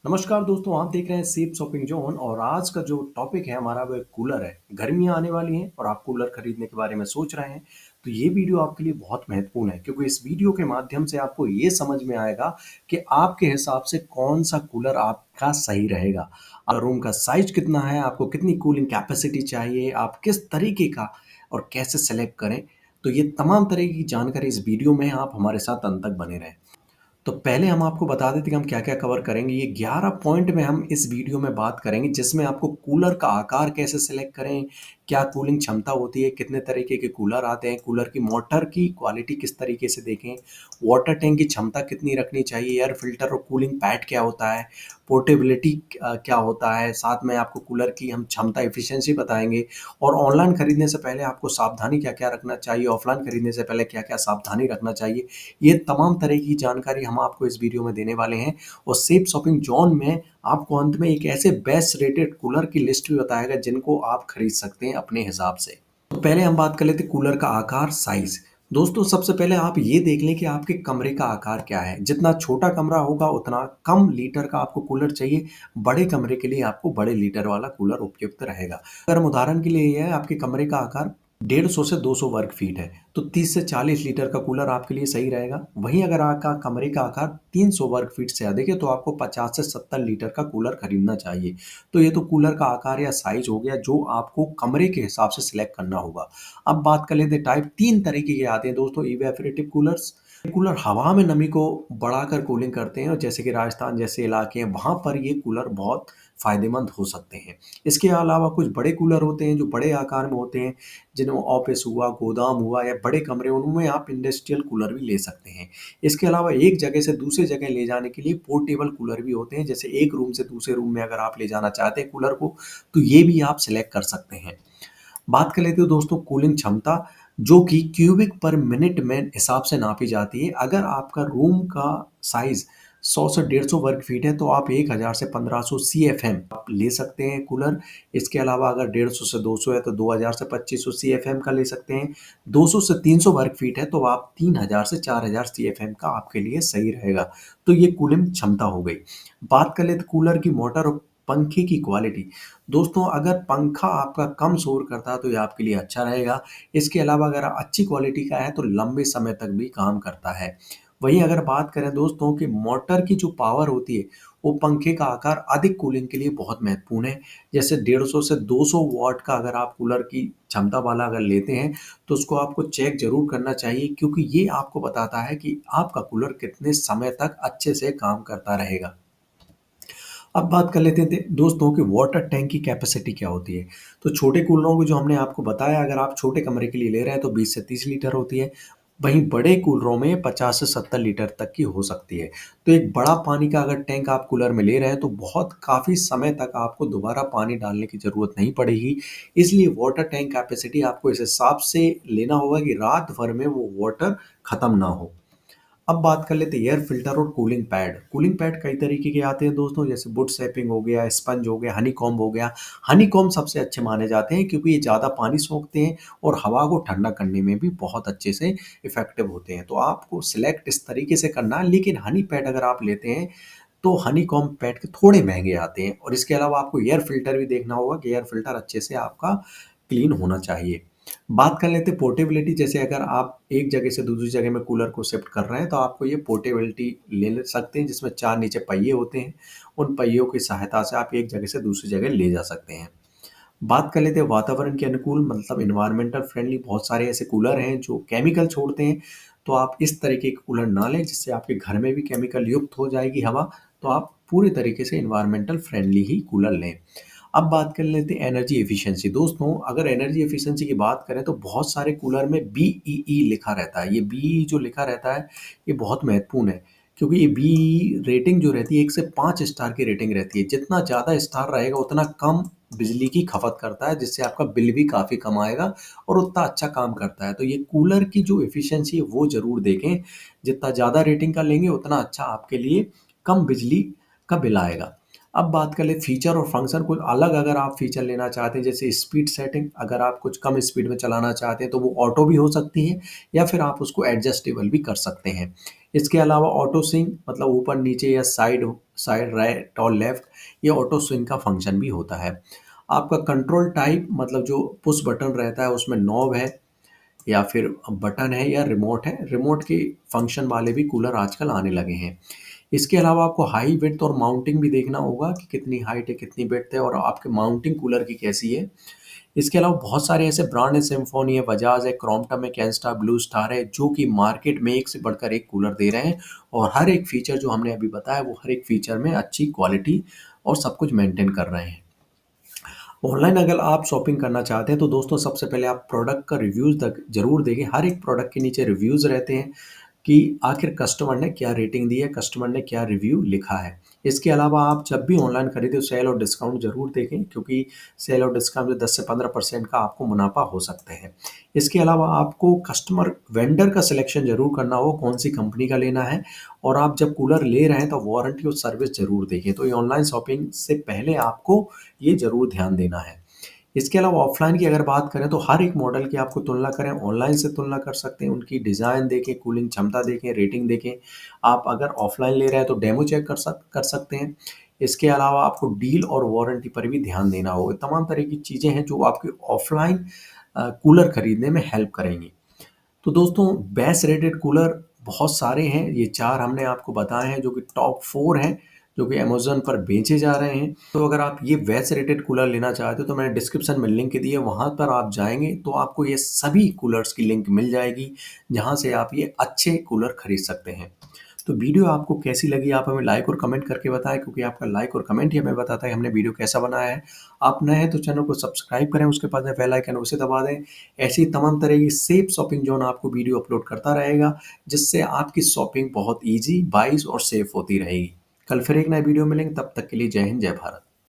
नमस्कार दोस्तों, आप देख रहे हैं सेफ शॉपिंग जोन और आज का जो टॉपिक है हमारा वो कूलर है। गर्मियां आने वाली हैं और आप कूलर खरीदने के बारे में सोच रहे हैं तो ये वीडियो आपके लिए बहुत महत्वपूर्ण है क्योंकि इस वीडियो के माध्यम से आपको ये समझ में आएगा कि आपके हिसाब से कौन सा कूलर आपका सही रहेगा। रूम का साइज कितना है, आपको कितनी कूलिंग कैपेसिटी चाहिए, आप किस तरीके का और कैसे सेलेक्ट करें। तो ये तमाम तरह की जानकारी इस वीडियो में है, आप हमारे साथ अंत तक बने रहें। तो पहले हम आपको बता देते हैं कि हम क्या-क्या कवर करेंगे। ये 11 पॉइंट में हम इस वीडियो में बात करेंगे जिसमें आपको कूलर का आकार कैसे सेलेक्ट करें, क्या कूलिंग क्षमता होती है, कितने तरीके के कूलर आते हैं, कूलर की मोटर की क्वालिटी किस तरीके से देखें, वाटर टैंक की क्षमता कितनी रखनी चाहिए, एयर फिल्टर और कूलिंग पैड क्या होता है, पोर्टेबिलिटी क्या होता है, साथ में आपको कूलर की हम क्षमता एफिशिएंसी बताएँगे और ऑनलाइन खरीदने से पहले आपको सावधानी क्या-क्या रखना चाहिए, ऑफलाइन खरीदने से पहले क्या-क्या सावधानी रखना चाहिए। ये तमाम तरह की जानकारी हम आपको इस वीडियो में देने वाले हैं और सेफ शॉपिंग जोन में आपको अंत में एक ऐसे बेस्ट रेटेड कूलर की लिस्ट भी बताएगा जिनको आप खरीद सकते हैं अपने हिसाब से। तो पहले हम बात कर लेते हैं कूलर का आकार, साइज। दोस्तों सबसे पहले आप ये देख लें कि आपके कमरे का आकार क्या है। जितना छोटा कमरा होगा उतना कम लीटर का आपको कूलर चाहिए। बड़े कमरे के लिए आपको बड़े लीटर वाला कूलर उपयुक्त रहेगा। अगर हम उदाहरण के लिए ये है आपके कमरे का आकार 150 से 200 वर्ग फीट है तो 30 से 40 लीटर का कूलर आपके लिए सही रहेगा। वहीं अगर आपका कमरे का आकार 300 वर्ग फीट से अधिक है तो आपको 50 से 70 लीटर का कूलर खरीदना चाहिए। तो ये तो कूलर का आकार या साइज हो गया जो आपको कमरे के हिसाब से सिलेक्ट करना होगा। अब बात कर लेते हैं टाइप। 3 तरीके के आते हैं दोस्तों इवेपोरेटिव कूलर्स। कूलर हवा में नमी को बढ़ाकर कूलिंग करते हैं और जैसे कि राजस्थान जैसे इलाके हैं वहाँ पर ये कूलर बहुत फ़ायदेमंद हो सकते हैं। इसके अलावा कुछ बड़े कूलर होते हैं जो बड़े आकार में होते हैं, जिन्हें ऑफ़िस हुआ, गोदाम हुआ या बड़े कमरे उनमें आप इंडस्ट्रियल कूलर भी ले सकते हैं। इसके अलावा एक जगह से दूसरी जगह ले जाने के लिए पोर्टेबल कूलर भी होते हैं, जैसे एक रूम से दूसरे रूम में अगर आप ले जाना चाहते हैं कूलर को, तो ये भी आप सिलेक्ट कर सकते हैं। बात कर लेते हो दोस्तों कूलिंग क्षमता जो कि क्यूबिक पर मिनट में हिसाब से नापी जाती है। अगर आपका रूम का साइज़ 100 से 150 वर्ग फीट है तो आप 1000 से 1500 सीएफएम आप ले सकते हैं कूलर। इसके अलावा अगर 150 से 200 है तो 2000 से 2500 सीएफएम का ले सकते हैं। 200 से 300 वर्ग फीट है तो आप 3000 से 4000 सीएफएम का आपके लिए सही रहेगा। तो ये कूलिंग क्षमता हो गई। बात कर लेते कूलर की मोटर और पंखे की क्वालिटी। दोस्तों अगर पंखा आपका कम शोर करता है तो ये आपके लिए अच्छा रहेगा। इसके अलावा अगर अच्छी क्वालिटी का है तो लंबे समय तक भी काम करता है। वहीं अगर बात करें दोस्तों कि मोटर की जो पावर होती है वो पंखे का आकार अधिक कूलिंग के लिए बहुत महत्वपूर्ण है। जैसे 150 से 200 वॉट का अगर आप कूलर की क्षमता वाला अगर लेते हैं तो उसको आपको चेक ज़रूर करना चाहिए क्योंकि ये आपको बताता है कि आपका कूलर कितने समय तक अच्छे से काम करता रहेगा। अब बात कर लेते थे दोस्तों कि वाटर टैंक की कैपेसिटी क्या होती है। तो छोटे कूलरों को जो हमने आपको बताया अगर आप छोटे कमरे के लिए ले रहे हैं तो 20 से 30 लीटर होती है। वहीं बड़े कूलरों में 50 से 70 लीटर तक की हो सकती है। तो एक बड़ा पानी का अगर टैंक आप कूलर में ले रहे हैं तो बहुत काफ़ी समय तक आपको दोबारा पानी डालने की ज़रूरत नहीं पड़ेगी। इसलिए वाटर टैंक कैपेसिटी आपको इस हिसाब से लेना होगा कि रात भर में वो वाटर ख़त्म ना हो। अब बात कर लेते हैं एयर फिल्टर और कूलिंग पैड। कूलिंग पैड कई तरीके के आते हैं दोस्तों, जैसे वुड शैपिंग हो गया, स्पंज हो गया, हनीकॉम्ब हो गया। हनीकॉम्ब सबसे अच्छे माने जाते हैं क्योंकि ये ज़्यादा पानी सोखते हैं और हवा को ठंडा करने में भी बहुत अच्छे से इफ़ेक्टिव होते हैं। तो आपको सिलेक्ट इस तरीके से करना है, लेकिन हनी पैड अगर आप लेते हैं तो हनीकॉम्ब पैड के थोड़े महँगे आते हैं और इसके अलावा आपको एयर फिल्टर भी देखना होगा कि एयर फिल्टर अच्छे से आपका क्लीन होना चाहिए। बात कर लेते हैं पोर्टेबिलिटी। जैसे अगर आप एक जगह से दूसरी जगह में कूलर को शिफ्ट कर रहे हैं तो आपको ये पोर्टेबिलिटी ले सकते हैं जिसमें 4 नीचे पहिए होते हैं। उन पहियों की सहायता से आप एक जगह से दूसरी जगह ले जा सकते हैं। बात कर लेते हैं वातावरण के अनुकूल मतलब एनवायरमेंटल फ्रेंडली। बहुत सारे ऐसे कूलर हैं जो केमिकल छोड़ते हैं, तो आप इस तरीके के कूलर ना लें जिससे आपके घर में भी केमिकल युक्त हो जाएगी हवा। तो आप पूरे तरीके से एनवायरमेंटल फ्रेंडली ही कूलर लें। अब बात कर लेते हैं एनर्जी एफिशिएंसी। दोस्तों अगर एनर्जी एफिशिएंसी की बात करें तो बहुत सारे कूलर में बीईई लिखा रहता है। ये बीईई जो लिखा रहता है ये बहुत महत्वपूर्ण है क्योंकि ये बीईई रेटिंग जो रहती है 1 से 5 स्टार की रेटिंग रहती है। जितना ज़्यादा स्टार रहेगा उतना कम बिजली की खपत करता है जिससे आपका बिल भी काफ़ी कम आएगा और उतना अच्छा काम करता है। तो ये कूलर की जो एफिशिएंसी है वो ज़रूर देखें। जितना ज़्यादा रेटिंग का लेंगे उतना अच्छा आपके लिए कम बिजली का बिल आएगा। अब बात कर लें फीचर और फंक्शन। कुछ अलग अगर आप फीचर लेना चाहते हैं जैसे स्पीड सेटिंग, अगर आप कुछ कम स्पीड में चलाना चाहते हैं तो वो ऑटो भी हो सकती है या फिर आप उसको एडजस्टेबल भी कर सकते हैं। इसके अलावा ऑटो स्विंग मतलब ऊपर नीचे या साइड साइड राइट और लेफ्ट, ये ऑटो स्विंग का फंक्शन भी होता है। आपका कंट्रोल टाइप मतलब जो पुश बटन रहता है उसमें नॉब है या फिर बटन है या रिमोट है, रिमोट के फंक्शन वाले भी कूलर आजकल आने लगे हैं। इसके अलावा आपको हाई विड्थ और माउंटिंग भी देखना होगा कि कितनी हाइट है, कितनी विड्थ है और आपके माउंटिंग कूलर की कैसी है। इसके अलावा बहुत सारे ऐसे ब्रांड है, सिम्फोनी है, बजाज है, क्रॉम्पटन है, कैनस्टार, ब्लू स्टार है, जो कि मार्केट में एक से बढ़कर एक कूलर दे रहे हैं और हर एक फीचर जो हमने अभी बताया वो हर एक फीचर में अच्छी क्वालिटी और सब कुछ मेंटेन कर रहे हैं। ऑनलाइन अगर आप शॉपिंग करना चाहते हैं तो दोस्तों सबसे पहले आप प्रोडक्ट का रिव्यूज़ तक ज़रूर देखें। हर एक प्रोडक्ट के नीचे रिव्यूज़ रहते हैं कि आखिर कस्टमर ने क्या रेटिंग दी है, कस्टमर ने क्या रिव्यू लिखा है। इसके अलावा आप जब भी ऑनलाइन खरीदें तो सेल और डिस्काउंट ज़रूर देखें, क्योंकि सेल और डिस्काउंट में 10 से 15% का आपको मुनाफ़ा हो सकते हैं। इसके अलावा आपको कस्टमर वेंडर का सिलेक्शन ज़रूर करना हो, कौन-सी कंपनी का लेना है और आप जब कूलर ले रहे हैं तो वारंटी और सर्विस ज़रूर देखें। तो ये ऑनलाइन शॉपिंग से पहले आपको ये ज़रूर ध्यान देना है। इसके अलावा ऑफ़लाइन की अगर बात करें तो हर एक मॉडल की आपको तुलना करें, ऑनलाइन से तुलना कर सकते हैं, उनकी डिज़ाइन देखें, कूलिंग क्षमता देखें, रेटिंग देखें। आप अगर ऑफ़लाइन ले रहे हैं तो डेमो चेक कर सकते हैं। इसके अलावा आपको डील और वारंटी पर भी ध्यान देना होगा। तमाम तरह की चीज़ें हैं जो आपके ऑफ़लाइन कूलर खरीदने में हेल्प करेंगी। तो दोस्तों बेस्ट रेटेड कूलर बहुत सारे हैं, ये 4 हमने आपको बताए हैं जो कि टॉप 4 हैं, जो कि अमेज़न पर बेचे जा रहे हैं। तो अगर आप ये बेस्ट रेटेड कूलर लेना चाहते हो तो मैंने डिस्क्रिप्शन में लिंक दी है, वहाँ पर आप जाएँगे तो आपको ये सभी कूलर्स की लिंक मिल जाएगी, जहाँ से आप ये अच्छे कूलर खरीद सकते हैं। तो वीडियो आपको कैसी लगी आप हमें लाइक और कमेंट करके बताएं, क्योंकि आपका लाइक और कमेंट ही हमें बताता है हमने वीडियो कैसा बनाया है। आप नए हैं तो चैनल को सब्सक्राइब करें, उसके पास में बेल आइकन उसे दबा दें। ऐसी तमाम तरह की सेफ शॉपिंग जोन आपको वीडियो अपलोड करता रहेगा, जिससे आपकी शॉपिंग बहुत ईजी, वाइज और सेफ होती रहेगी। कल फिर एक नए वीडियो मिलेंगे, तब तक के लिए जय हिंद, जय भारत।